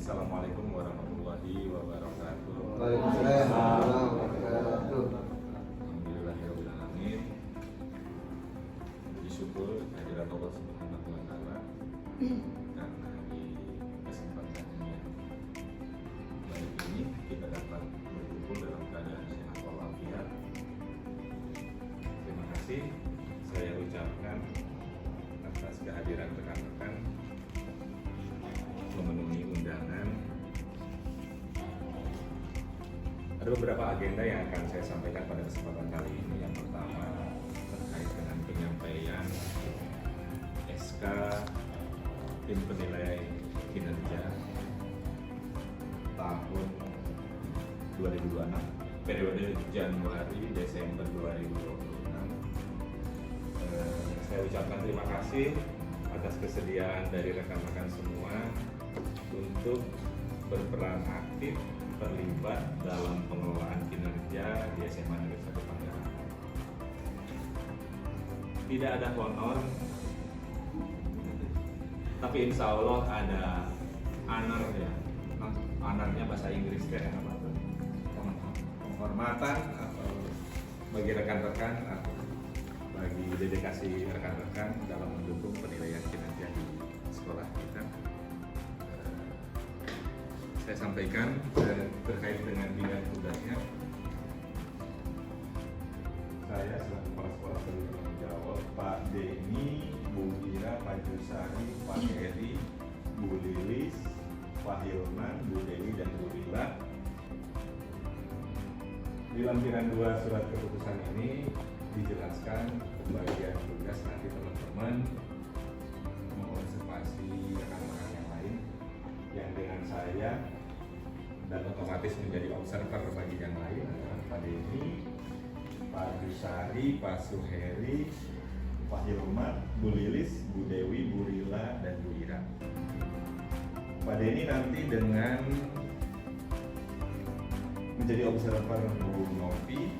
Assalamualaikum warahmatullahi wabarakatuh. Waalaikumsalam warahmatullahi wabarakatuh. Alhamdulillahirrahmanirrahim. Puji syukur kehadirat Allah Subhanahu wa Ta'ala karena di kesempatan yang baik ini kita dapat berkumpul dalam keadaan sehat walafiat. Terima kasih saya ucapkan atas kehadiran rekan-rekan memenuhi undangan. Ada beberapa agenda yang akan saya sampaikan pada kesempatan kali ini. Yang pertama terkait dengan penyampaian SK tim penilai kinerja tahun 2026 periode Januari Desember 2026. Saya ucapkan terima kasih atas kesediaan dari rekan-rekan semua untuk berperan aktif terlibat dalam pengelolaan kinerja di SMA Negeri 1 Pangerahan. Tidak ada honor, tapi insya Allah ada honor ya. Honornya bahasa Inggris kan apa tuh? Penghormatan atau bagi rekan-rekan atau bagi dedikasi rekan-rekan dalam mendukung penilaian kinerja di sekolah kita. Saya sampaikan terkait dengan bidang tugasnya. Saya selaku kepala sekolah bertanggung jawab Pak Denny, Bu Ira, Pak Jusari, Pak Heri, Bu Lilis, Pak Hilman, Bu Dewi, dan Bu Rila. Di lampiran 2 surat keputusan ini dijelaskan pembagian tugas. Nanti teman-teman mengobservasi rekan-rekan yang lain yang dengan saya dan otomatis menjadi observer bagi yang lain adalah Pak Denny, Pak Jusari, Pak Suheri, Pak Hilman, Bu Lilis, Bu Dewi, Bu Rila, dan Bu Ira. Pak Denny nanti dengan menjadi observer Bu Novi,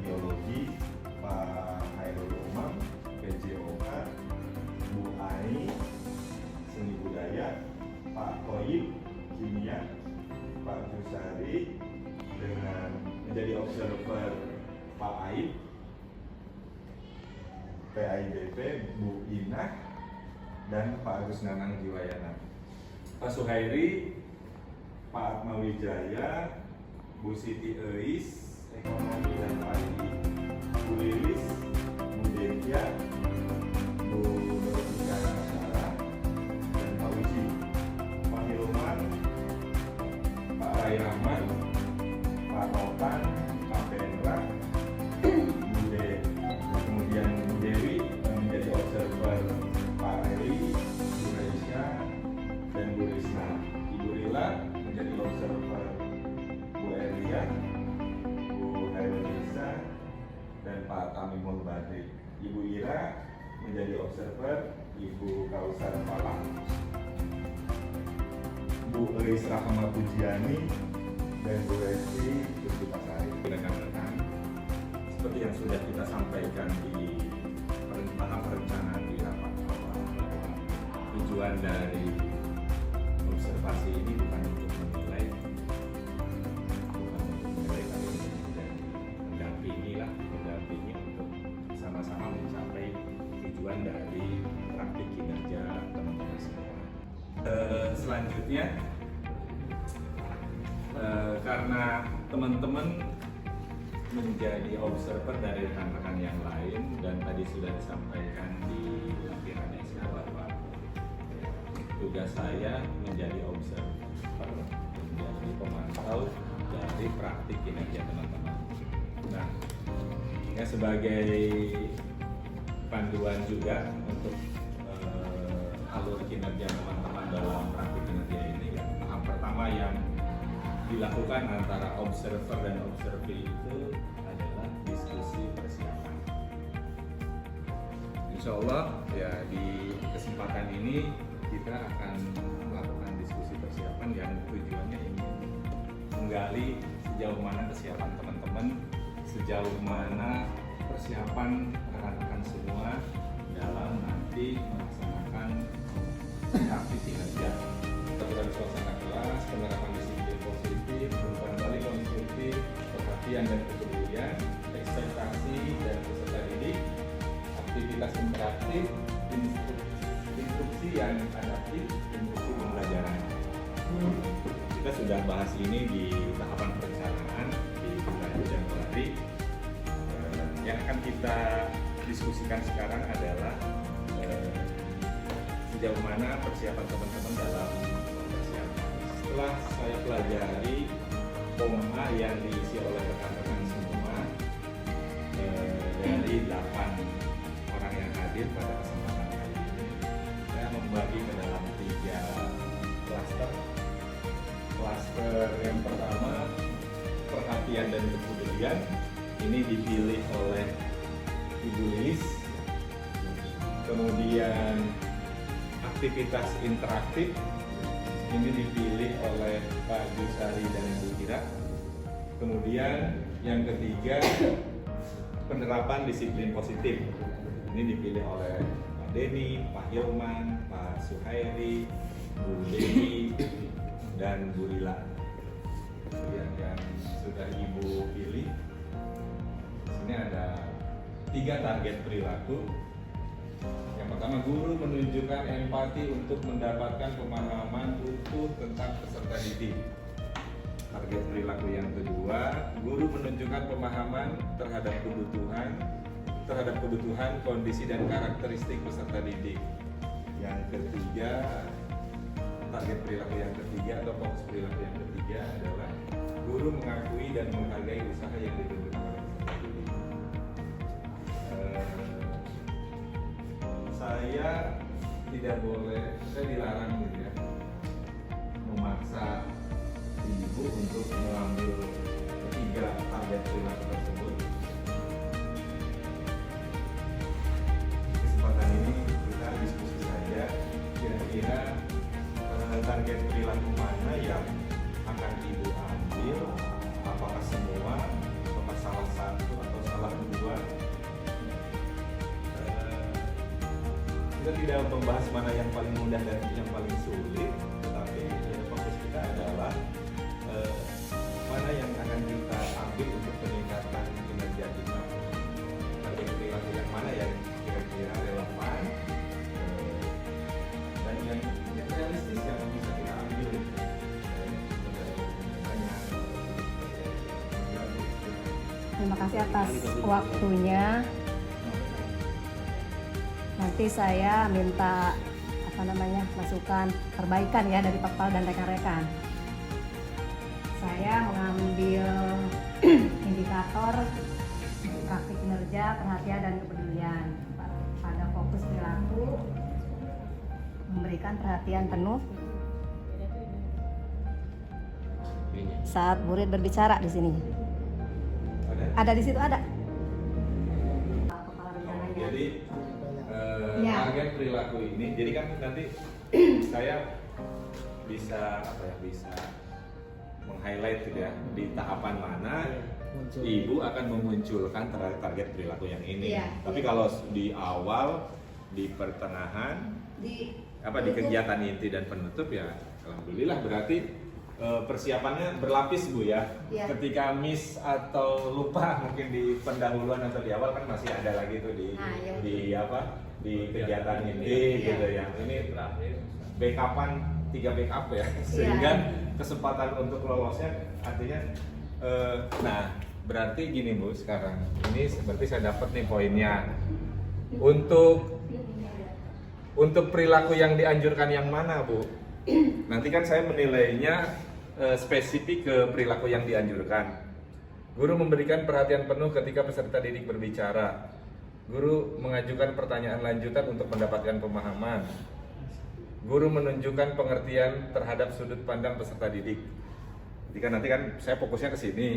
biologi, Pak Hairul Umam, PJOK, Bu Ai, seni budaya, Pak Toyib, kimia, Pak Jusari dengan menjadi observer Pak Aib, PAIBP, Bu Inah, dan Pak Agus Nanang Jiwayana. Pak Suhairi, Pak Atmawijaya, Bu Siti Eis, ekonomi dan padi, Bu Lilis, Bu Devia, Bu Nurika Nasara, dan Pak Uji, Pak Hilman, Pak Rai Rahman, Pak Topan, Pak Pendra, Bude, kemudian Bu Dewi yang menjadi observer Pak Eli, Bu Reisha, dan Bu Risna. Ibu Rila menjadi observer Bu Elia, Bu Hairunisa, dan Pak Tamimul Badri. Ibu Ira menjadi observer Ibu Kausar Palang, Bu Elis Rahma Pujiani, dan Bu Resti Tuti Pasari. Rekan-rekan, seperti yang sudah kita sampaikan di tahap perencanaan di rapat awal, tujuan dari observasi ini bukan untuk menilai, tapi mendampingi untuk sama-sama mencapai tujuan dari praktik kinerja teman-teman semua. Selanjutnya, karena teman-teman menjadi observer dari rekan-rekan yang lain dan tadi sudah disampaikan di lampiran SK bahwa tugas saya menjadi observer, menjadi pemantau dari praktik kinerja teman-teman. Nah, ya sebagai panduan juga untuk alur kinerja teman-teman dalam praktik kinerja ini, ya, tahap pertama yang dilakukan antara observer dan observee itu adalah diskusi persiapan. Insya Allah ya di kesempatan ini kita akan melakukan diskusi persiapan yang tujuannya ingin menggali sejauh mana kesiapan teman-teman, sejauh mana persiapan rekan-rekan semua dalam nanti melaksanakan praktik kinerja. Kita suasana kelas berarti instruksi pembelajaran. Kita sudah bahas ini di tahapan perencanaan di bulan Januari. Yang akan kita diskusikan sekarang adalah sejauh mana persiapan teman-teman dalam persiapan. Setelah saya pelajari POMA yang diisi oleh rekan-rekan semua dari 8 orang yang hadir pada kesempatan kali ini, saya membagi ke dalam 3 klaster. Klaster yang pertama, perhatian dan kepedulian. Ini dipilih oleh Ibu Lilis. Kemudian aktivitas interaktif, ini dipilih oleh Pak Gusari dan Ibu Kira. Kemudian yang ketiga, penerapan disiplin positif. Ini dipilih oleh Pak Denny, Pak Hilman, Pak Suhairi, Bu Dewi, dan Bu Lila. Yang sudah Ibu pilih, ini ada 3 target perilaku. Yang pertama, guru menunjukkan empati untuk mendapatkan pemahaman utuh tentang peserta didik. Target perilaku yang kedua, guru menunjukkan pemahaman terhadap kebutuhan, kondisi dan karakteristik peserta didik. Yang ketiga, target perilaku yang ketiga atau fokus perilaku yang ketiga adalah guru mengakui dan menghargai usaha yang ditunjukkan oleh peserta didik. Saya tidak boleh, saya dilarang gitu ya, memaksa ibu untuk mengambil ketiga target perilaku tersebut. Kesempatan ini kita diskusi saja, kira-kira target perilaku mana yang akan ibu ambil, apakah semua, apakah salah satu atau salah dua. Kita tidak membahas mana yang paling mudah dan yang paling sulit, tetapi fokus kita adalah mana yang akan kita ambil untuk peningkatan kinerja kita. Target perilaku yang mana yang kira-kira relevan dan yang realistis yang bisa kita ambil. Terima kasih atas waktunya. Nanti saya minta masukan perbaikan ya dari Pak Pal dan rekan-rekan. Saya mengambil indikator praktik kinerja, perhatian dan kepedulian. Pada fokus perilaku, memberikan perhatian penuh saat murid berbicara di sini. Ada di situ ada. Jadi target perilaku ini, jadi kan nanti saya bisa bisa meng-highlight gitu ya, di tahapan mana ibu akan memunculkan target perilaku yang ini. Tapi kalau di awal, di pertengahan, di kegiatan inti dan penutup ya, alhamdulillah berarti persiapannya berlapis Bu ya. Ketika miss atau lupa mungkin di pendahuluan atau di awal kan masih ada lagi tuh di kegiatan inti gitu ya. Ini backupan 3 backup ya, sehingga kesempatan untuk lolosnya artinya nah berarti gini Bu, sekarang ini seperti saya dapat nih poinnya. Untuk perilaku yang dianjurkan yang mana Bu? Nanti kan saya menilainya spesifik ke perilaku yang dianjurkan. Guru memberikan perhatian penuh ketika peserta didik berbicara. Guru mengajukan pertanyaan lanjutan untuk mendapatkan pemahaman. Guru menunjukkan pengertian terhadap sudut pandang peserta didik. Jika nanti kan saya fokusnya ke sini.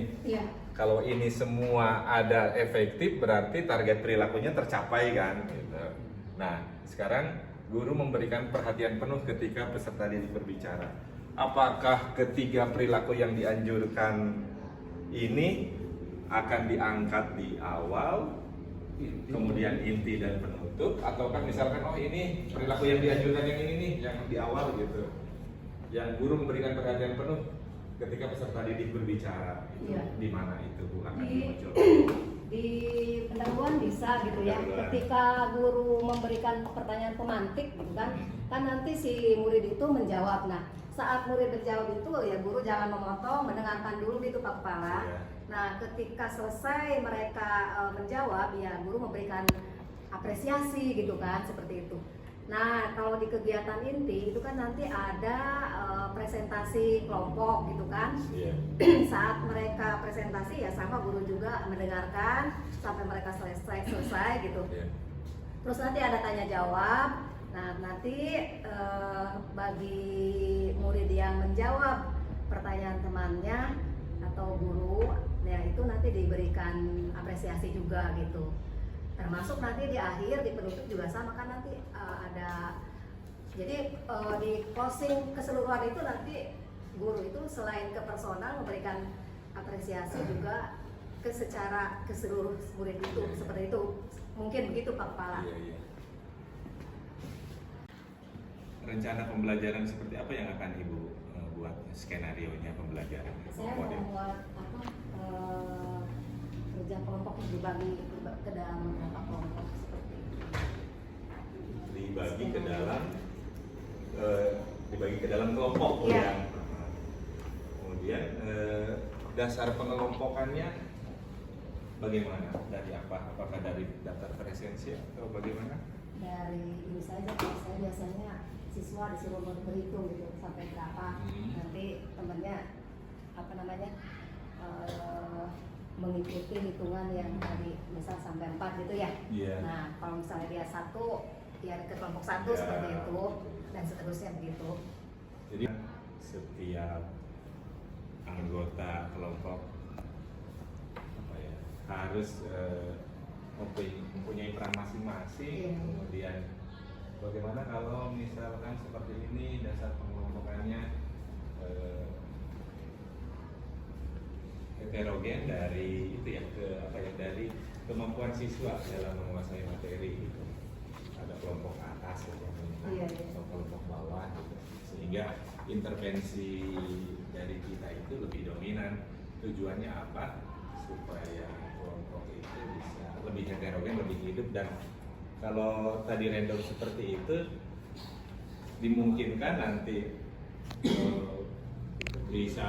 Kalau ini semua ada efektif, berarti target perilakunya tercapai kan. Gitu. Nah, sekarang guru memberikan perhatian penuh ketika peserta didik berbicara. Apakah ketiga perilaku yang dianjurkan ini akan diangkat di awal, kemudian inti dan penutup, ataukah misalkan ini perilaku yang dianjurkan yang ini nih, yang di awal gitu, yang guru memberikan perhatian penuh ketika peserta didik berbicara, di mana itu Bu akan muncul? di pendahuluan bisa gitu ya. Pendahuluan. Ketika guru memberikan pertanyaan pemantik gitu kan, kan nanti si murid itu menjawab. Nah, saat murid menjawab itu ya guru jangan memotong, mendengarkan dulu gitu Pak Kepala. Iya. Nah, ketika selesai mereka menjawab ya guru memberikan apresiasi gitu kan, seperti itu. Nah, kalau di kegiatan inti itu kan nanti ada presentasi kelompok gitu kan. Iya. Saat mereka presentasi ya sama guru juga mendengarkan sampai mereka selesai gitu. Iya. Terus nanti ada tanya jawab. Nah, nanti bagi murid yang menjawab pertanyaan temannya atau guru, ya itu nanti diberikan apresiasi juga gitu. Termasuk nanti di akhir, di penutup juga sama kan nanti ada. Jadi di closing keseluruhan itu nanti guru itu selain ke personal memberikan apresiasi juga ke secara keseluruh murid itu, seperti itu. Mungkin begitu Pak Kepala. Iya, iya. Rencana pembelajaran seperti apa yang akan Ibu buat skenario-nya pembelajaran? Saya membuat kerja kelompok dibagi ke dalam beberapa kelompok seperti itu. Dibagi ke dalam kelompok Iya. yang kemudian dasar pengelompokannya bagaimana? Dari apa? Apakah dari daftar presensi atau bagaimana? Dari ini saja, saya biasanya siswa disuruh berhitung gitu sampai berapa. Nanti temannya apa namanya mengikuti hitungan yang tadi misal sampai 4 gitu ya. Iya. Nah, kalau misalnya dia 1 ya ke kelompok 1 Ya. seperti itu dan seterusnya begitu. Jadi setiap anggota kelompok apa ya, harus mempunyai peran masing-masing. Iya. Kemudian bagaimana kalau misalkan seperti ini dasar pengelompokannya heterogen dari itu ya dari kemampuan siswa dalam menguasai materi gitu. Ada kelompok atas gitu, Iya. atau kelompok bawah gitu. Sehingga intervensi dari kita itu lebih dominan. Tujuannya apa? Supaya kelompok itu bisa lebih heterogen, lebih hidup. Dan kalau tadi random seperti itu dimungkinkan nanti bisa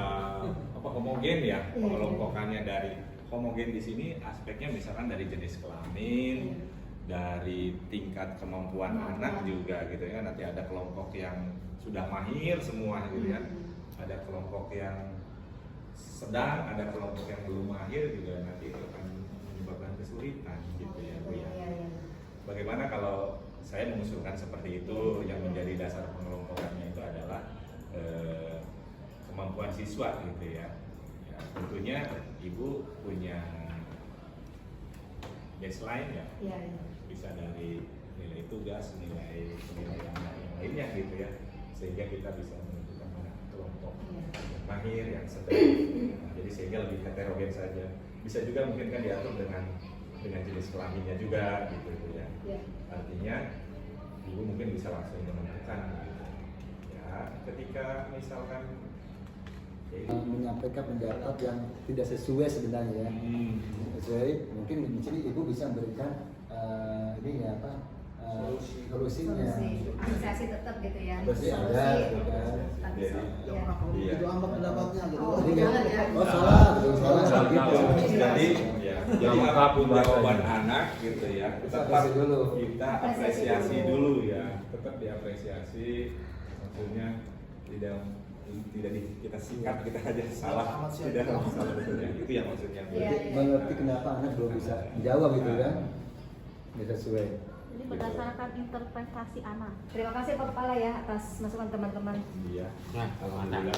homogen ya, pengelompokannya dari homogen di sini aspeknya misalkan dari jenis kelamin, dari tingkat kemampuan anak juga gitu ya. Nanti ada kelompok yang sudah mahir semua gitu ya, ada kelompok yang sedang, ada kelompok yang belum mahir juga, nanti itu akan menyebabkan kesulitan gitu ya Bu ya. Bagaimana kalau saya mengusulkan seperti itu, yang menjadi dasar pengelompokannya itu adalah kemampuan siswa gitu ya. Ya, tentunya Ibu punya baseline ya, bisa dari nilai tugas, nilai yang lainnya gitu ya, sehingga kita bisa menentukan mana kelompok yang mahir, yang sedang. Nah, jadi sehingga lebih heterogen saja. Bisa juga mungkin kan diatur dengan jenis kelaminnya juga gitu ya. Artinya Ibu mungkin bisa langsung menentukan gitu. Ya, ketika misalkan menyampaikan pendapat yang tidak sesuai sebenarnya ya. Sesuai, mungkin di sini ibu bisa memberikan ini ya apa solusinya. Apresiasi tetap gitu ya. Pasti ada gitu kan. Iya. Itu amat pendapatnya gitu. Oh, Jadi jangan ya. oh salah, betul salah Jadi gitu. jadi apapun jawaban anak gitu ya, tetap Apresiasi dulu. kita apresiasi dulu ya, tetap diapresiasi. Maksudnya tidak kita singkat, kita aja salah, tidak salah betulnya. Itu yang maksudnya. Iya. Mengerti kenapa anak belum bisa menjawab gitu kan. Tidak sesuai. Jadi berdasarkan interpretasi anak. Terima kasih Pak Kepala ya atas masukan teman-teman. Iya. Nah, kalau anak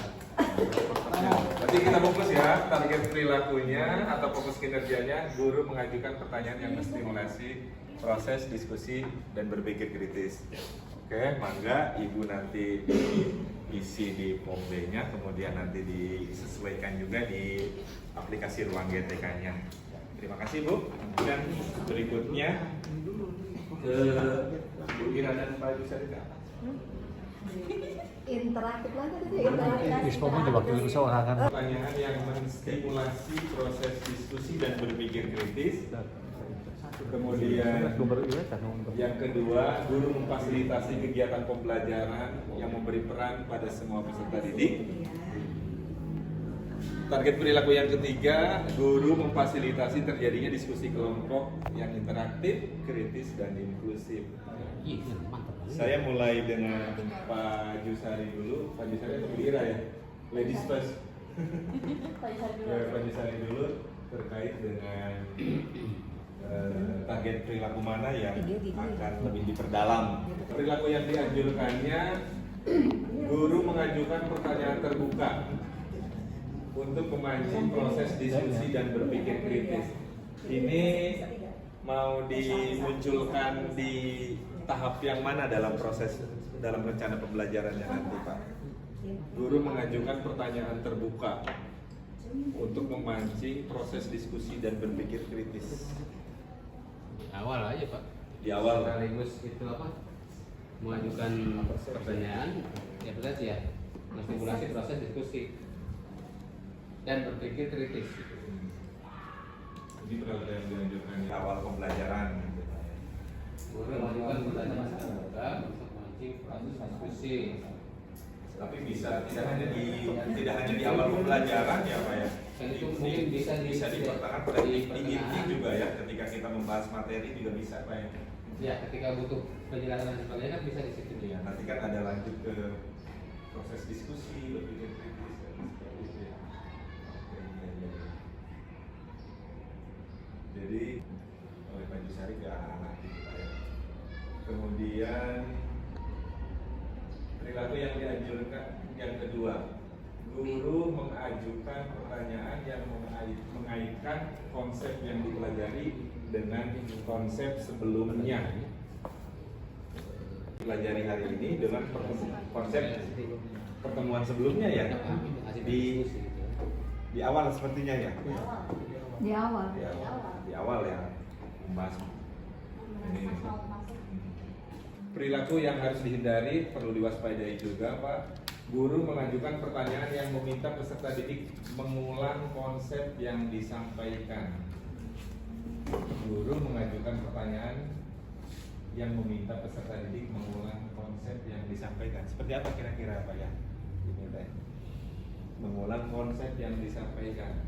Berarti kita fokus ya, target perilakunya atau fokus kinerjanya, guru mengajukan pertanyaan yang menstimulasi proses diskusi dan berpikir kritis. Oke, mangga Ibu nanti isi di form B-nya, kemudian nanti disesuaikan juga di aplikasi ruang GTK-nya. Terima kasih Bu. Dan berikutnya Bu Ira dan Pak Ibu Sarita. interaktif lagi tadi interaktif. Ispomo di waktu itu seorang kan. Pertanyaan yang menstimulasi proses diskusi dan berpikir kritis. Kemudian yang kedua, guru memfasilitasi kegiatan pembelajaran yang memberi peran pada semua peserta didik. Target perilaku yang ketiga, guru memfasilitasi terjadinya diskusi kelompok yang interaktif, kritis, dan inklusif. Saya mulai dengan Pak Jusari dulu. Pak Jusari atau Bu Ira ya? Ladies first. Pak Jusari dulu terkait dengan target perilaku mana yang akan lebih diperdalam. Perilaku yang dianjurkannya, guru mengajukan pertanyaan terbuka untuk memancing proses diskusi dan berpikir kritis. Ini mau dimunculkan di tahap yang mana dalam rencana pembelajarannya nanti, Pak? Guru mengajukan pertanyaan terbuka untuk memancing proses diskusi dan berpikir kritis. Awal aja Pak. Di awal. Sekaligus itu apa? Mengajukan pertanyaan, ya berarti ya, menstimulasi proses diskusi dan berpikir kritis. Ini perilaku yang dianjurkan di awal pembelajaran. Guru mengajukan pertanyaan terbuka untuk memancing proses diskusi. Tapi bisa tidak hanya di awal pembelajaran ya Pak ya. Itu mungkin bisa di pertengahan pada di inti juga ya, ketika kita membahas materi juga bisa Pak ya. Ya, ketika butuh penjelasan dan sebagainya kan bisa di situ Ya, ya. nanti kan ada lanjut ke proses diskusi, berpikir kritis dan sebagainya. Oke, iya. Jadi oleh Pak Jusari ke anak-anak kita ya. Kemudian perilaku yang dianjurkan yang kedua, guru mengajukan pertanyaan yang mengaitkan konsep yang dipelajari dengan konsep sebelumnya. Pelajari hari ini dengan konsep pertemuan sebelumnya ya, di awal sepertinya ya. Di awal. Di awal ya, membahas ini. Perilaku yang harus dihindari perlu diwaspadai juga Pak. Guru mengajukan pertanyaan yang meminta peserta didik mengulang konsep yang disampaikan. Guru mengajukan pertanyaan yang meminta peserta didik mengulang konsep yang disampaikan. Seperti apa kira-kira Pak ya? Diminta mengulang konsep yang disampaikan.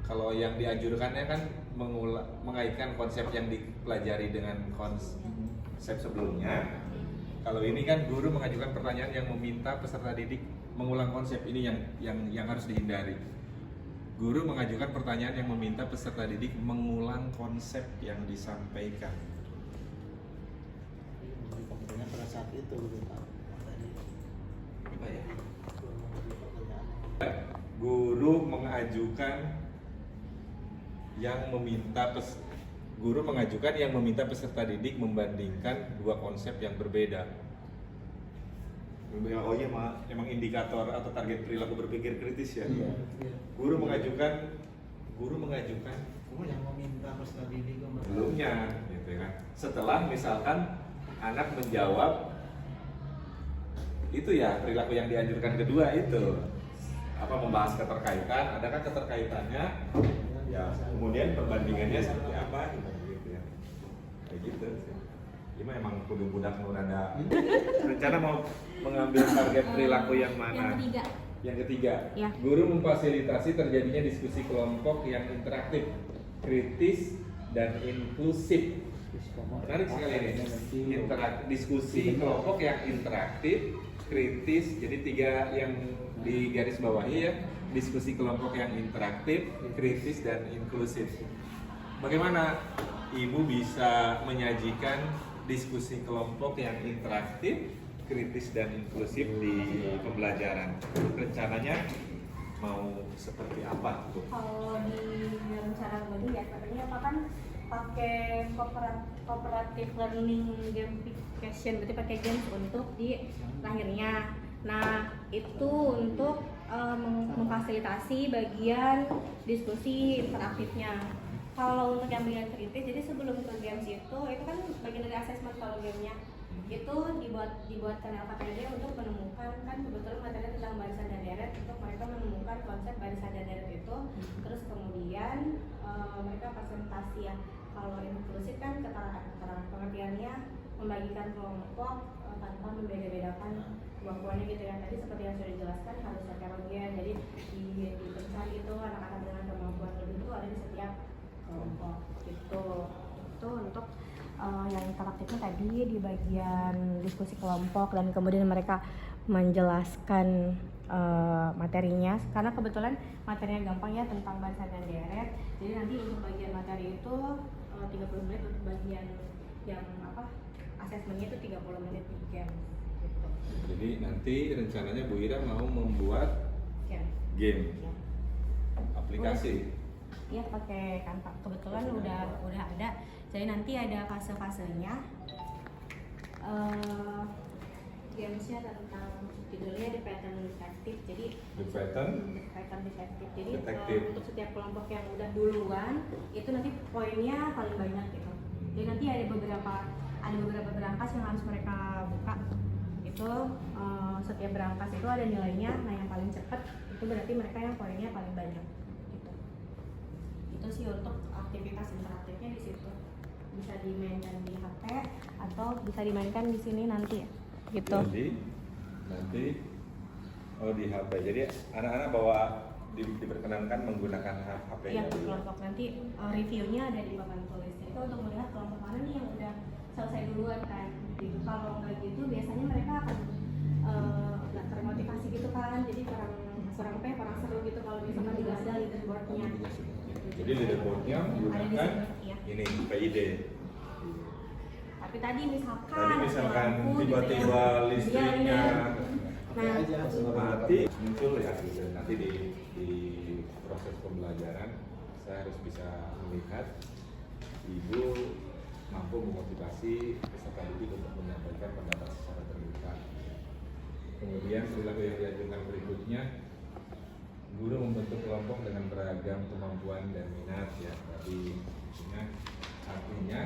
Kalau yang dianjurkannya kan mengaitkan konsep yang dipelajari dengan konsep sebelumnya. Kalau ini kan guru mengajukan pertanyaan yang meminta peserta didik mengulang konsep, ini yang harus dihindari. Guru mengajukan pertanyaan yang meminta peserta didik mengulang konsep yang disampaikan. Pada saat itu gitu Pak. Apa ya? Guru mengajukan yang meminta peserta didik membandingkan dua konsep yang berbeda. Oh iya, emang indikator atau target perilaku berpikir kritis ya. Iya. Guru mengajukan yang meminta peserta didik sebelumnya, gitu kan. Setelah misalkan anak menjawab itu ya, perilaku yang dianjurkan kedua itu membahas keterkaitan, adakah keterkaitannya? Ya, kemudian perbandingannya seperti apa gitu ya. Kayak gitu sih. Ini emang kudu budak nu rada. Rencana mau mengambil target perilaku yang mana? Yang ketiga. Ya. Guru memfasilitasi terjadinya diskusi kelompok yang interaktif, kritis, dan inklusif. Menarik sekali ini. Diskusi kelompok yang interaktif, kritis, jadi tiga yang di garis bawahi ya. Diskusi kelompok yang interaktif, kritis, dan inklusif. Bagaimana Ibu bisa menyajikan diskusi kelompok yang interaktif, kritis, dan inklusif di pembelajaran? Rencananya mau seperti apa tuh? Kalau di rencana ini ya katanya apa kan pakai cooperative learning gamification, berarti pakai games untuk di lahirnya. Nah itu untuk memfasilitasi bagian diskusi interaktifnya. kalau untuk yang bagian kritis, jadi sebelum ke games itu kan bagian dari asesmen kalau gamenya itu dibuatkan LKPD untuk menemukan, kan kebetulan materi tentang barisan dan deret, untuk mereka menemukan konsep barisan dan deret itu, terus kemudian mereka presentasi ya. Kalau inklusif kan keterangan pengertiannya membagikan kelompok tanpa membeda-bedakan kemampuannya gitu ya. Tadi seperti yang sudah dijelaskan harus heterogen, jadi dipecah itu anak-anak dengan kemampuan lebih itu ada di setiap kelompok gitu. Itu untuk yang interaktifnya tadi di bagian diskusi kelompok, dan kemudian mereka menjelaskan materinya, karena kebetulan materinya gampang ya tentang barisan dan deret. Jadi nanti untuk bagian materi itu 30 menit, untuk bagian yang asesmennya itu 30 menit di game gitu. Jadi nanti rencananya Bu Ira mau membuat game Ya. aplikasi. Iya, pakai Canva. Kebetulan udah ada. Jadi nanti ada fase-fasenya. Gamesnya tentang judulnya The Pattern Detective. Jadi The Pattern Detective. Jadi Detective. untuk setiap kelompok yang udah duluan itu nanti poinnya paling banyak gitu. Jadi nanti ada beberapa berangkas yang harus mereka buka. Itu setiap berangkas itu ada nilainya. Nah, yang paling cepat itu berarti mereka yang poinnya paling banyak. Gitu. Itu sih untuk aktivitas interaktifnya di situ. Bisa dimainkan di HP atau bisa dimainkan di sini nanti ya. Gitu. Jadi nanti di HP. Jadi anak-anak bawa diperkenankan menggunakan HP. Iya, kelompok nanti reviewnya ada di papan tulis. Itu untuk melihat kelompok mana nih yang udah selesai duluan kan. Gitu. Kalau nggak gitu biasanya mereka akan nggak termotivasi gitu kan. Jadi kurang seru gitu kalau misalkan tidak ada leaderboardnya. Jadi leaderboardnya menggunakan Iya. ini PID. Tapi tadi misalkan lampu tiba-tiba gitu ya. listriknya Nah, mati muncul ya gitu. Nanti di proses pembelajaran saya harus bisa melihat ibu mampu memotivasi peserta didik untuk menyampaikan pendapat secara terbuka. Kemudian perilaku yang diajarkan berikutnya, guru membentuk kelompok dengan beragam kemampuan dan minat ya. Tadi artinya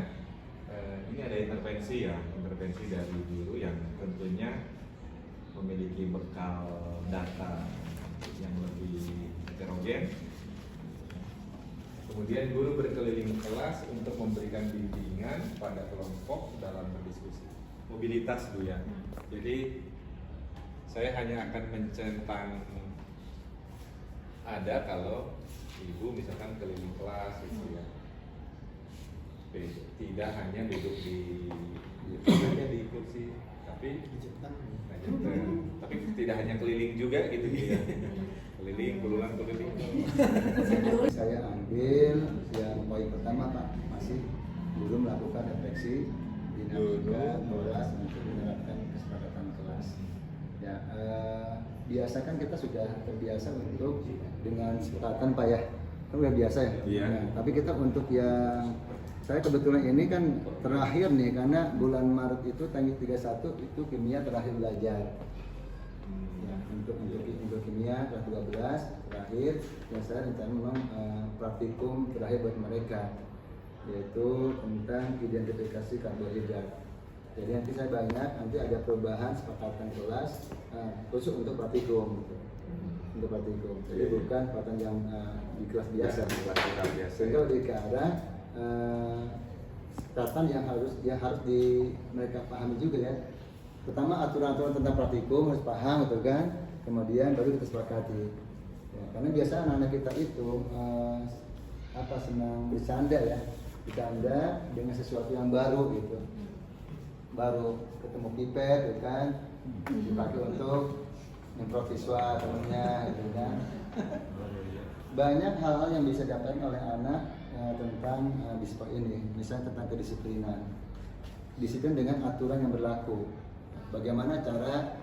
ini ada intervensi dari guru yang tentunya memiliki bekal data yang lebih heterogen. Kemudian guru berkeliling kelas untuk memberikan bimbingan pada kelompok dalam berdiskusi. Mobilitas Bu ya. Jadi saya hanya akan mencentang ada kalau ibu misalkan keliling kelas gitu ya. Tidak hanya duduk di kursi, tapi tidak hanya keliling juga gitu ya. Keliling. Saya ambil yang poin pertama Pak, masih guru melakukan refleksi dinamika kelas untuk menerapkan kesepakatan kelas. Ya, biasa kan kita sudah terbiasa untuk dengan kesepakatan Pak ya, kan udah biasa ya. Iya. Nah, tapi kita untuk yang saya kebetulan ini kan terakhir nih, karena bulan Maret itu tanggal 31 itu kimia terakhir belajar. Ya, untuk kimia kelas 12 terakhir, dan saya rencana memang praktikum terakhir buat mereka, yaitu tentang identifikasi karbohidrat. Jadi nanti saya nanti ada perubahan sepakatan kelas khusus untuk praktikum gitu. Untuk praktikum. Jadi bukan sepakatan yang di kelas biasa. Sehingga lebih ke arah catatan yang harus mereka pahami juga ya. Pertama aturan-aturan tentang praktikum harus paham gitu kan. Kemudian baru kita sepakati. Ya, karena biasa anak-anak kita itu senang bercanda ya. Bercanda dengan sesuatu yang baru gitu. Baru ketemu pipet gitu kan. Dipakai untuk improv visual temennya gitu kan. Banyak hal-hal yang bisa didapatkan oleh anak tentang disiplin ini, misalnya tentang kedisiplinan, disiplin dengan aturan yang berlaku, bagaimana cara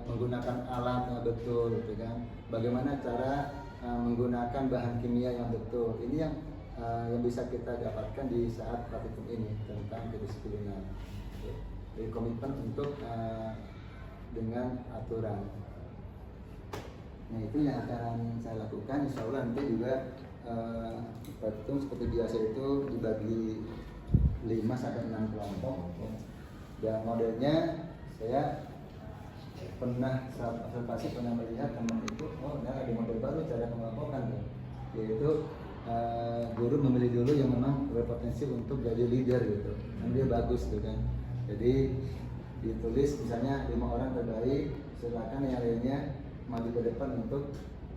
menggunakan alat yang betul, gitu kan? Bagaimana cara menggunakan bahan kimia yang betul. Ini yang bisa kita dapatkan di saat praktikum ini tentang kedisiplinan. Jadi komitmen untuk dengan aturan. Nah itu yang akan saya lakukan. Insya Allah nanti juga praktikum seperti biasa itu dibagi 5 sampai 6 kelompok. Dan modelnya saya pernah observasi, pernah melihat teman itu, oh ada model baru cara mengelompokkan, yaitu guru memilih dulu yang memang berpotensi untuk jadi leader gitu, dan dia bagus tuh kan. Jadi ditulis misalnya 5 orang terbaik, silakan yang lainnya maju ke depan untuk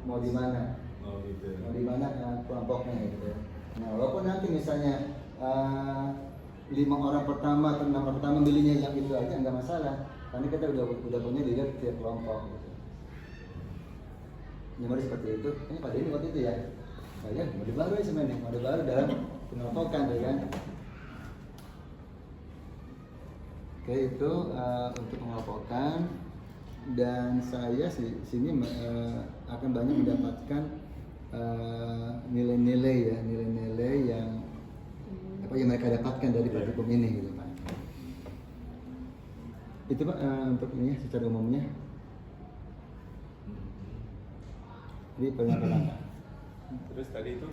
mau di mana, Oh gitu. mau di mana kelompoknya gitu. Nah walaupun nanti misalnya 5 orang pertama atau 6 orang pertama milihnya yang itu aja nggak masalah, karena kita udah punya leader tiap kelompok gitu. Jadi seperti itu. Ini pada ini waktu itu ya, saya mode baru ya sebenarnya, mode baru dalam pengelompokan ya kan. Oke itu untuk pengelompokan, dan saya sini akan banyak mendapatkan nilai-nilai ya, nilai-nilai yang apa yang mereka dapatkan dari praktikum ini gitu Pak. Itu Pak untuk ini ya, secara umumnya. Jadi penyampaian Pak. Terus tadi itu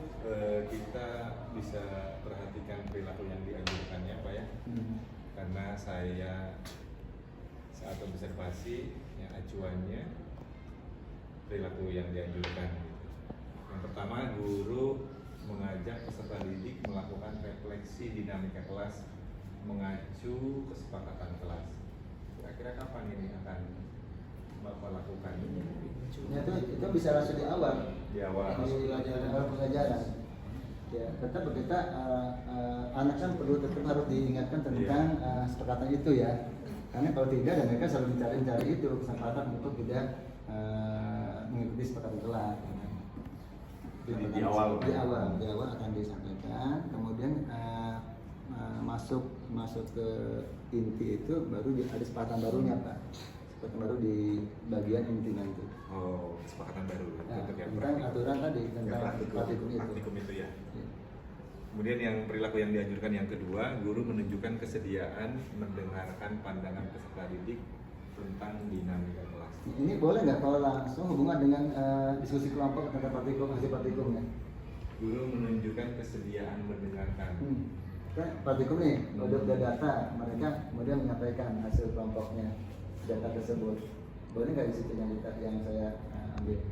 kita bisa perhatikan perilaku yang dianjurkannya Pak ya. Karena saya saat observasi yang acuannya perilaku yang dianjurkan. Yang pertama, guru mengajak peserta didik melakukan refleksi dinamika kelas mengacu kesepakatan kelas. Kira-kira kapan ini akan Bapak lakukan? Ya, itu bisa langsung di awal. Di awal. Di awal pelajaran. Ya, tetap kita anak kan perlu tetap harus diingatkan tentang kesepakatan itu ya. Karena kalau tidak, dan mereka selalu mencari itu kesempatan untuk tidak mengikuti kesepakatan kelas. Jadi di awal akan disampaikan, kemudian masuk ke inti itu baru ada kesepakatan barunya Pak. Kesepakatan baru di bagian inti nanti. Oh, kesepakatan baru untuk yang tentang praktikum. aturan tadi tentang Praktikum itu ya. Kemudian yang perilaku yang dianjurkan yang kedua, guru menunjukkan kesediaan mendengarkan pandangan peserta didik tentang dinamika kelas. Ini boleh nggak kalau langsung hubungan dengan diskusi kelompok tentang hasil praktikumnya? Guru menunjukkan kesediaan mendengarkan. Kan praktikum nih, udah data, mereka kemudian menyampaikan hasil kelompoknya, data tersebut. Boleh nggak di situ yang saya ambil?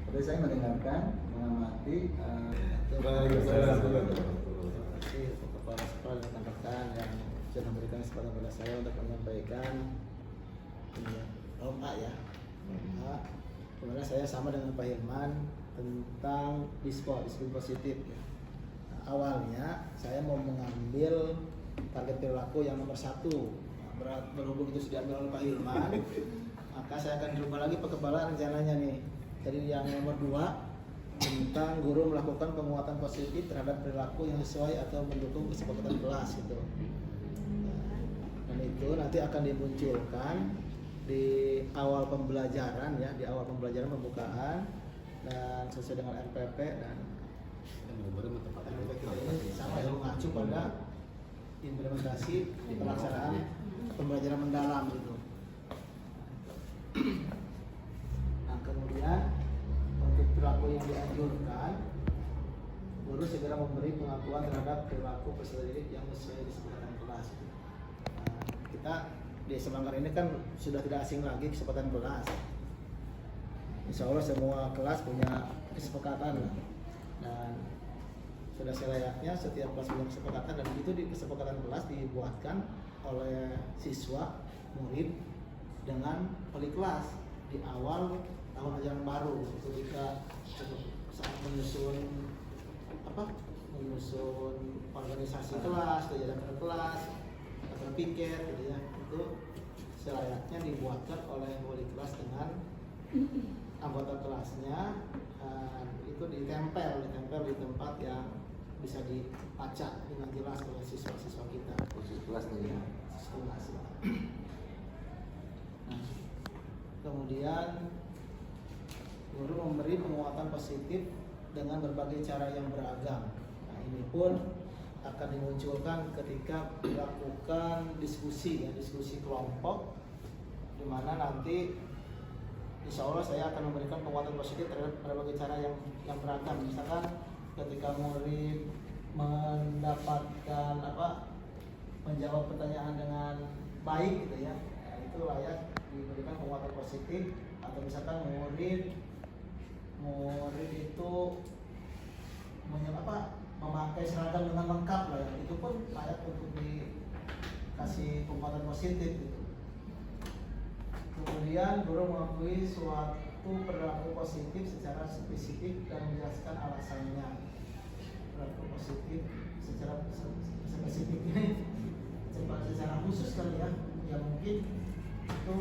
Tapi saya mendengarkan, mengamati. Terima kasih kepada kepala dan rekan yang sudah memberikan kesempatan kepada saya untuk menyampaikan A ya. Kemudian saya sama dengan Pak Hilman tentang disiplin positif. Awalnya saya mau mengambil target perilaku yang nomor 1. Berhubung itu sudah diambil oleh Pak Hilman, maka saya akan dirubah lagi Pak Kepala rencananya nih. Jadi yang nomor 2 tentang guru melakukan penguatan positif terhadap perilaku yang sesuai atau mendukung kesepakatan kelas gitu. Dan itu nanti akan dimunculkan di awal pembelajaran ya, di awal pembelajaran pembukaan dan sesuai dengan RPP dan RPP ini sampai mengacu pada implementasi pelaksanaan pembelajaran mendalam gitu. Nah kemudian untuk perilaku yang dianjurkan, guru segera memberi pengakuan terhadap perilaku peserta didik yang sesuai kesepakatan kelas. Nah, kita di Semanggar ini kan sudah tidak asing lagi kesepakatan kelas. Insya Allah semua kelas punya kesepakatan dan sudah selayaknya setiap kelas punya kesepakatan, dan itu di kesepakatan kelas dibuatkan oleh siswa murid dengan wali kelas di awal tahun ajaran baru ketika saat menyusun organisasi kelas, kegiatan kelas, atau piket gitu ya, itu selayaknya dibuatkan oleh wali kelas dengan anggota kelasnya, itu ditempel di tempat yang bisa dibaca dengan jelas oleh siswa-siswa kita. Khusus kelas nih ya. Kelas. Nah, kemudian guru memberi penguatan positif dengan berbagai cara yang beragam. Nah, ini pun akan dimunculkan ketika dilakukan diskusi kelompok, di mana nanti insya Allah saya akan memberikan penguatan positif terhadap berbagai cara yang beragam. Misalkan ketika murid mendapatkan menjawab pertanyaan dengan baik gitu ya, itu layak diberikan penguatan positif. Atau misalkan murid itu memakai seragam dengan lengkap lah ya, itu pun layak untuk dikasih penguatan positif gitu. Kemudian guru mengakui suatu perilaku positif secara spesifik dan menjelaskan alasannya. Perilaku positif secara spesifik ini secara khusus kali ya, ya mungkin itu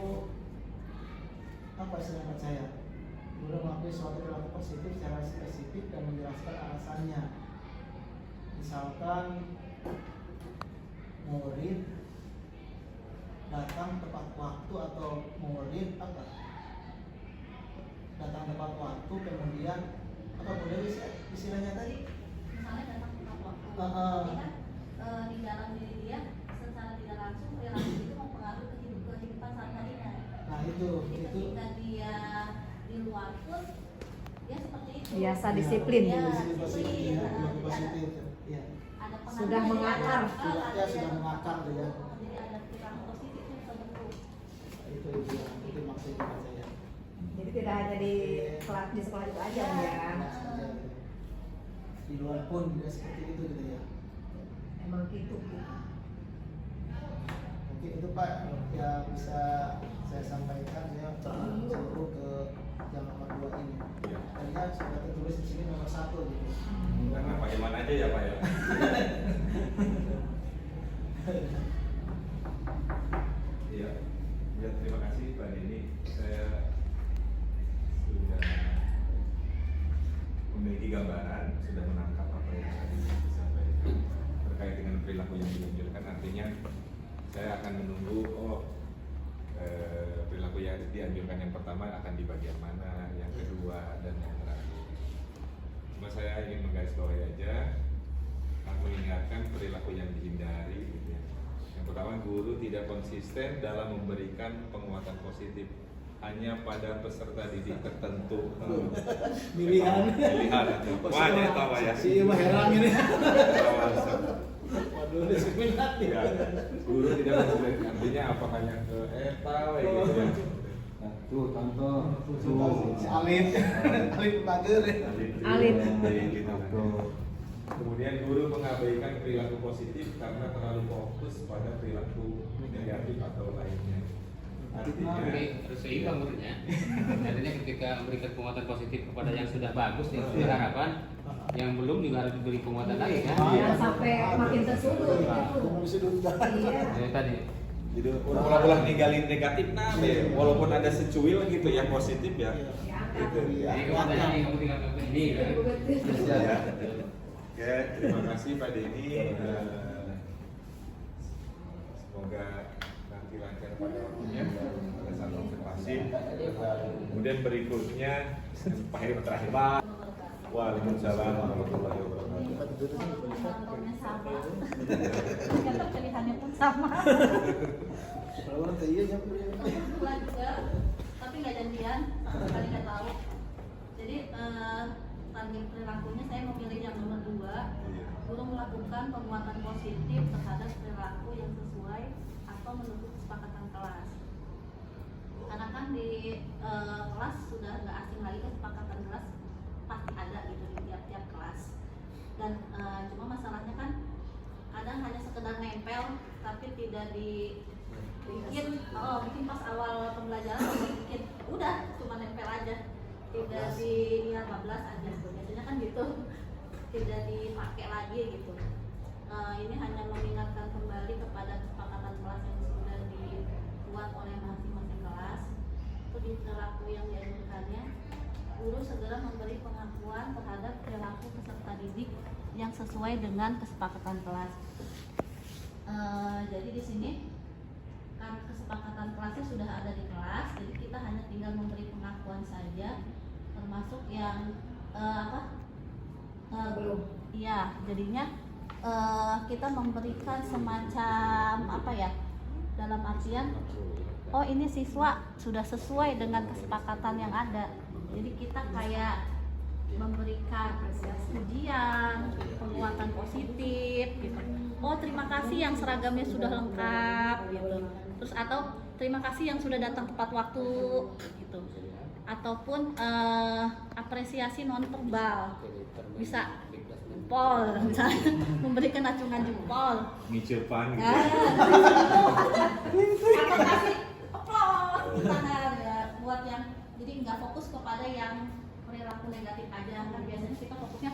apa istilahnya saya. Guru mengakui suatu perilaku positif secara spesifik dan menjelaskan alasannya. Misalkan murid datang tepat waktu, atau murid datang tepat waktu, kemudian boleh istilahnya tadi Misalnya datang tepat waktu. Jadi kan di dalam diri dia secara tidak langsung perilaku itu mempengaruhi kehidupan sehari-harinya. nah itu Ketika dia di luar pun dia seperti itu. Biasa disiplin. Ya, disiplin positif, ya, disiplin. positif ya. Ada pengaruh Sudah dari mengakar. Sudah mengakar tuh ya. Jadi ada perilaku positif yang terbentuk. Itu maksudnya saya. Jadi tidak hanya di sekolah itu aja ya. Di luar pun juga seperti itu gitu ya. Emang gitu. Mungkin itu Pak yang bisa saya sampaikan ya seluruh ke yang nomor 2 ini. Ya. Tadinya sudah tertulis di sini nomor 1 gitu. Karena Pak Iman aja ya Pak ya. Iya. Ya, terima kasih Pak Dini. Saya sudah memiliki gambaran, sudah menangkap apa yang tadi disampaikan terkait dengan perilaku yang dianjurkan. Artinya saya akan menunggu perilaku yang dianjurkan yang pertama akan di bagian mana, yang kedua dan yang terakhir. Cuma saya ingin menggarisbawahi aja, mengingatkan perilaku yang dihindari gitu ya. Yang pertama, guru tidak konsisten dalam memberikan penguatan positif hanya pada peserta didik tertentu. Pilihan. Wah, ya tahu ya. Si mah heran ini. Waduh, ya. Guru tidak konsisten, artinya apa hanya ke tahu gitu ya. Nah, tuh contoh Si Alif Mager. Alif. Gitu. Kemudian guru mengabaikan perilaku positif karena terlalu fokus pada perilaku negatif atau lainnya. Artinya Jadi harus seimbang muridnya. Artinya ketika memberikan penguatan positif kepada yang sudah bagus, yang sudah harapan, yang belum juga harus diberi penguatan lagi kan. Jangan sampai makin tersudut gitu. Iya. Jadi tadi. jadi ulah-ulah ninggalin negatif walaupun ada secuil gitu yang positif ya. Gitu. Jadi kemudian yang kamu tinggal ke ini kan. Ya. Oke, terima kasih Pak Denny. Semoga nanti lancar pada waktunya pada saat observasi. Kemudian berikutnya Pak Heri terakhir. Waalaikumsalam warahmatullahi wabarakatuh. Nomornya sama. Ternyata pilihannya pun sama. Kalau orang iya ya. Kebetulan juga, tapi nggak janjian, sama sekali nggak tahu. Jadi target perilakunya saya memilih yang nomor 2. Guru melakukan penguatan positif terhadap perilaku yang sesuai atau menurut kesepakatan kelas. Karena kan di kelas sudah nggak asing lagi, kesepakatan kelas pasti ada gitu di tiap-tiap kelas. Dan cuma masalahnya kan kadang hanya sekedar nempel tapi tidak bikin pas awal pembelajaran bikin udah cuma nempel aja, tidak di 15 aja biasanya kan gitu, tidak dipakai lagi gitu. Ini hanya mengingatkan kembali kepada kesepakatan kelas yang sudah dibuat oleh masing-masing kelas. Itu di perilaku yang dianjurkannya, guru segera memberi pengakuan terhadap perilaku peserta didik yang sesuai dengan kesepakatan kelas. Jadi di sini kan kesepakatan kelasnya sudah ada di kelas, jadi kita hanya tinggal memberi pengakuan saja, termasuk yang belum. Iya, jadinya kita memberikan semacam dalam artian oh ini siswa sudah sesuai dengan kesepakatan yang ada. Jadi kita kayak memberikan pujian, penguatan positif gitu. Oh terima kasih yang seragamnya sudah lengkap gitu. Terus atau terima kasih yang sudah datang tepat waktu gitu. Ataupun apresiasi non verbal, bisa jempol, misalnya memberikan acungan jempol. Ngicepan gitu. Atau kasih aplaus di tangan ya, buat yang jadi nggak fokus kepada yang perilaku negatif aja. Kan biasanya kita fokusnya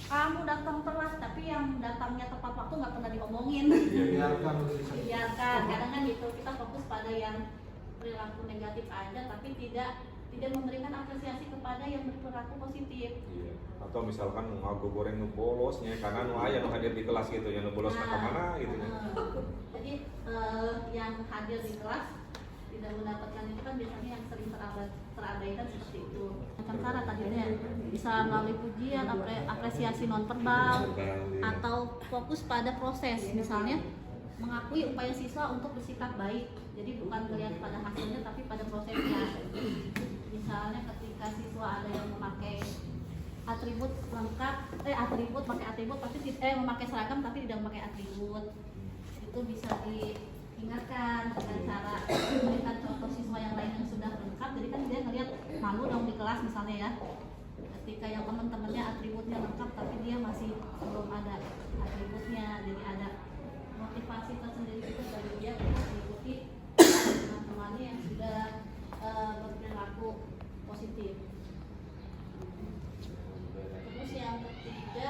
kamu datang telat, tapi yang datangnya tepat waktu nggak pernah diomongin. Biarkan, kadang kan gitu kita fokus pada yang perilaku negatif aja, tapi tidak memberikan apresiasi kepada yang berperilaku positif. Iya. Atau misalkan ngaku goreng nu bolosnya karena nu aya nu hadir di kelas gitu ya, nu bolos ke mana gitu ya. Jadi yang hadir di kelas tidak mendapatkan itu kan biasanya yang sering terabaikan seperti itu. Macam cara tadinya bisa melalui pujian, apresiasi non verbal, atau fokus pada proses, misalnya mengakui upaya siswa untuk bersikap baik. Jadi bukan melihat pada hasilnya tapi pada prosesnya. Misalnya ketika siswa ada yang memakai atribut lengkap, memakai seragam tapi tidak memakai atribut, itu bisa diingatkan dengan cara memberikan contoh siswa yang lain yang sudah lengkap. Jadi kan dia ngelihat malu dong di kelas misalnya ya, ketika yang teman-temannya atributnya lengkap tapi dia masih belum ada atributnya. Jadi ada motivasi tersendiri itu dari dia untuk mengikuti teman-temannya yang sudah berperilaku positif. Terus yang ketiga,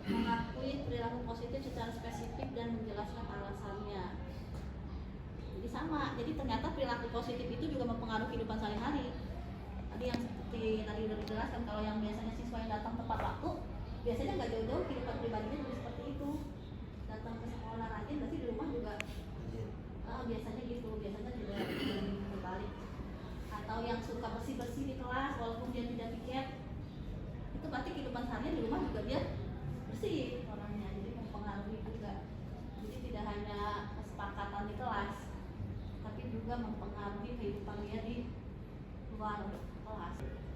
mengakui perilaku positif secara spesifik dan menjelaskan alasannya. Jadi sama, jadi ternyata perilaku positif itu juga mempengaruhi kehidupan sehari-hari. Tadi yang seperti tadi udah dijelaskan, kalau yang biasanya siswa yang datang tepat waktu, biasanya nggak jauh-jauh kehidupan pribadinya juga seperti itu. Datang ke sekolah rajin, berarti di rumah juga biasanya gitu, biasanya juga berbalik. Atau yang suka bersih-bersih di kelas walaupun dia tidak piket, itu berarti kehidupan seharian di rumah juga dia bersih orangnya, jadi mempengaruhi juga. Jadi tidak hanya kesepakatan di kelas, tapi juga mempengaruhi kehidupan dia di luar kelas.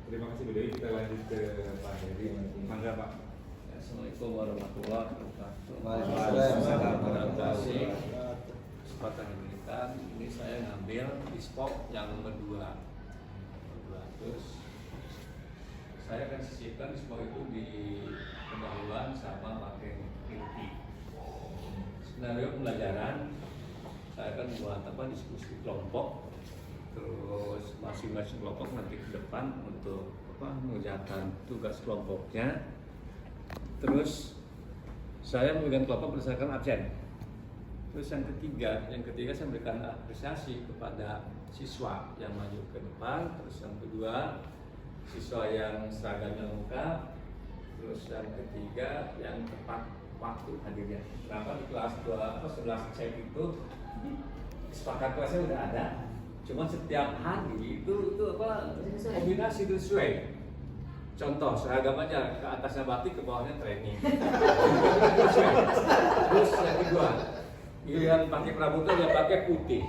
Terima kasih Bu Dewi, kita lanjut ke Pak Heri. Mangga Pak. Assalamualaikum warahmatullahi wabarakatuh. Waalaikumsalam warahmatullahi wabarakatuh. Kesempatan yang diberikan, ini saya ngambil dispok yang nomor 2. Terus saya akan sisipkan dispok itu di pendahuluan sama pakai inti. Skenario pembelajaran saya akan buat diskusi kelompok. Terus masing-masing kelompok nanti ke depan untuk mengerjakan tugas kelompoknya. Terus saya memberikan kelompok berdasarkan absen. Terus yang ketiga saya memberikan apresiasi kepada siswa yang maju ke depan. Terus yang kedua, siswa yang seragamnya lengkap. Terus yang ketiga, yang tepat waktu hadirnya. Kenapa di kelas 11 cek itu sepakat kelasnya udah ada. Cuma setiap hari itu kombinasi itu sesuai. Contoh seragam aja, ke atasnya batik, ke bawahnya training. Terus yang kedua, giliran pakai pramuka dia pakai putih,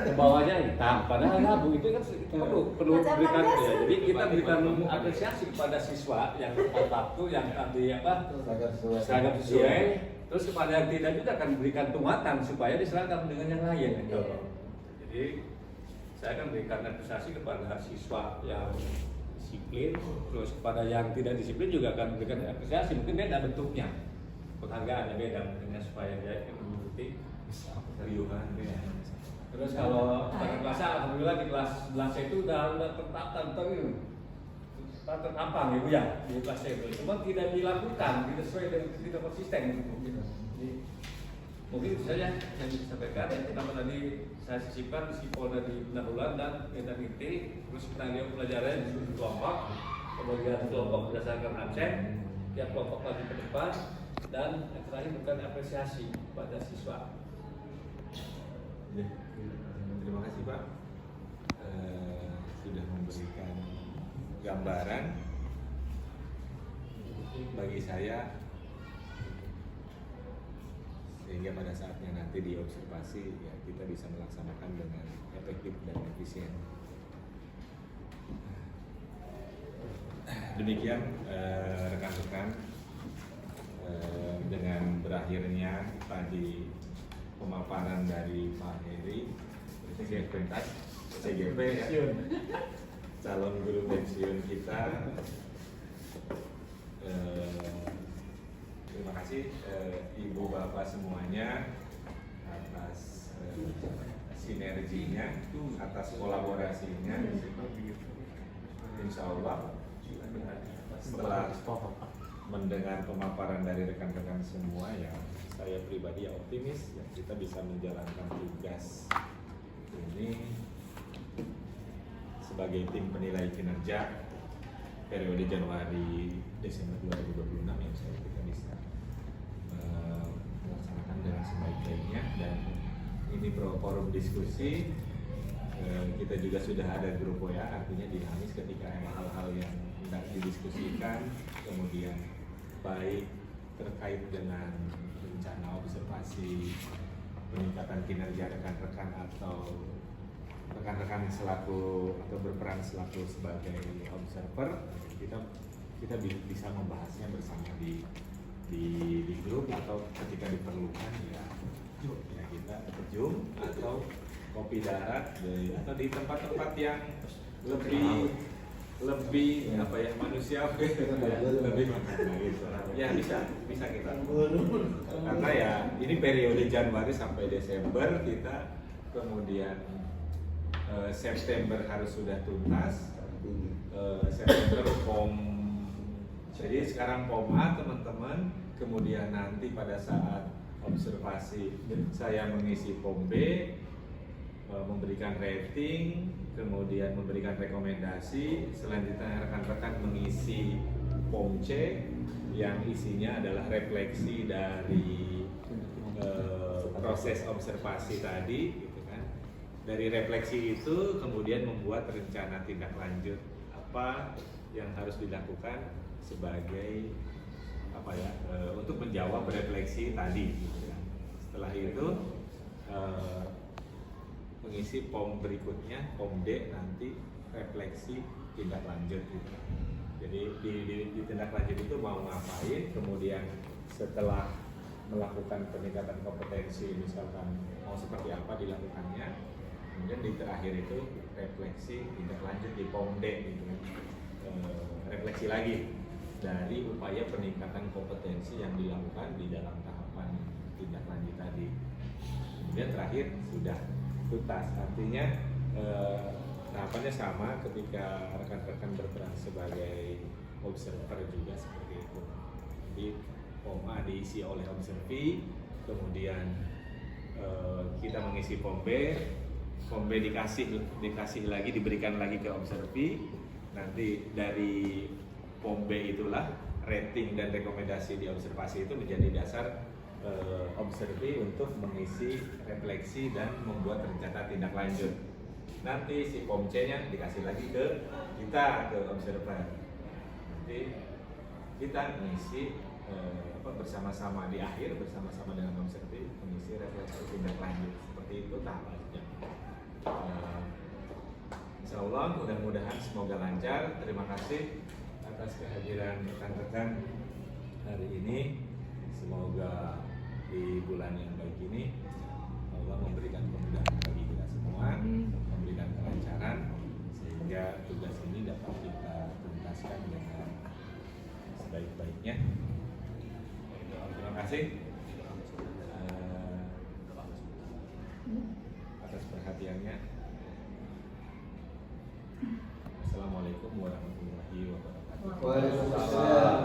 ke bawahnya hitam. Padahal abu itu kan perlu berikan ya. Jadi kita berikan apresiasi kepada siswa yang tepat waktu, yang tadi seragam sesuai. Terus kepada yang tidak juga akan berikan penguatan supaya diseragam dengan yang lain. Gitu. Jadi saya akan berikan apresiasi kepada siswa yang disiplin, terus kepada yang tidak disiplin juga akan berikan apresiasi. Mungkin beda bentuknya, penghargaannya beda mungkinnya supaya dia mengikuti keriuhan. Terus kalau pada kelas alhamdulillah di kelas 11 itu udah tertampang ibu ya di kelas itu. Cuma tidak dilakukan, tidak sesuai dengan tidak konsisten gitu. Jadi, mungkin itu saja yang disampaikan. Yang pertama tadi saya sisipkan sipol dari pendahuluan dan inti, terus skenario pelajaran di kelompok, kemudian kelompok berdasarkan absen, tiap kelompok lagi ke depan, dan yang terakhir bukan apresiasi pada siswa. Terima kasih Pak, sudah memberikan gambaran bagi saya sehingga sehingga pada saatnya nanti di observasi ya kita bisa melaksanakan dengan efektif dan efisien. Demikian rekan-rekan, dengan berakhirnya tadi pemaparan dari Pak Heri, CGP ya, calon guru pensiun kita. Terima kasih Ibu Bapak semuanya atas sinerginya, atas kolaborasinya. Insya Allah setelah mendengar pemaparan dari rekan-rekan semua ya, saya pribadi ya optimis ya kita bisa menjalankan tugas ini sebagai tim penilai kinerja periode Januari Desember 2026 yang saya kita bisa melaksanakan dengan sebaik-baiknya. Dan ini forum diskusi, kita juga sudah ada grup WA, artinya dinamis ketika ada hal-hal yang hendak didiskusikan, kemudian baik terkait dengan rencana observasi peningkatan kinerja rekan-rekan atau rekan-rekan selaku atau berperan selaku sebagai observer, kita bisa membahasnya bersama di grup, atau ketika diperlukan ya kita Zoom atau kopi darat atau di tempat-tempat yang lebih apa ya manusiawi, lebih gitu. Ya bisa kita, karena ya ini periode Januari sampai Desember kita, kemudian September harus sudah tuntas, September jadi sekarang POM A teman-teman, kemudian nanti pada saat observasi saya mengisi POM B, memberikan rating, kemudian memberikan rekomendasi, selanjutnya rekan-rekan mengisi POM C yang isinya adalah refleksi dari proses observasi tadi gitu kan. Dari refleksi itu kemudian membuat rencana tindak lanjut apa yang harus dilakukan sebagai apa ya untuk menjawab refleksi tadi gitu kan. Setelah itu mengisi POM berikutnya, POM D nanti refleksi tindak lanjut gitu. Jadi di tindak lanjut itu mau ngapain, kemudian setelah melakukan peningkatan kompetensi misalkan mau seperti apa dilakukannya, kemudian di terakhir itu refleksi tindak lanjut di POM D gitu. Refleksi lagi dari upaya peningkatan kompetensi yang dilakukan di dalam tahapan tindak lanjut tadi. Kemudian terakhir sudah tuntas, artinya tahapannya sama ketika rekan-rekan berperan sebagai observer juga seperti itu. Jadi POM A diisi oleh observi, kemudian kita mengisi POM B dikasih lagi, diberikan lagi ke observi. Nanti dari POM B itulah rating dan rekomendasi di observasi itu menjadi dasar observi untuk mengisi refleksi dan membuat rencana tindak lanjut. Nanti si POM C-nya dikasih lagi ke kita, ke observer. Nanti kita mengisi bersama-sama di akhir, bersama-sama dengan observi mengisi refleksi tindak lanjut. Seperti itu tahapannya. Insya Allah mudah-mudahan semoga lancar. Terima kasih atas kehadiran rekan-rekan hari ini. Semoga di bulan yang baik ini Allah memberikan kemudahan bagi kita semua, memberikan kelancaran sehingga tugas ini dapat kita tuntaskan dengan sebaik-baiknya. Terima kasih atas perhatiannya. Assalamualaikum warahmatullahi wabarakatuh. Waalaikumsalam.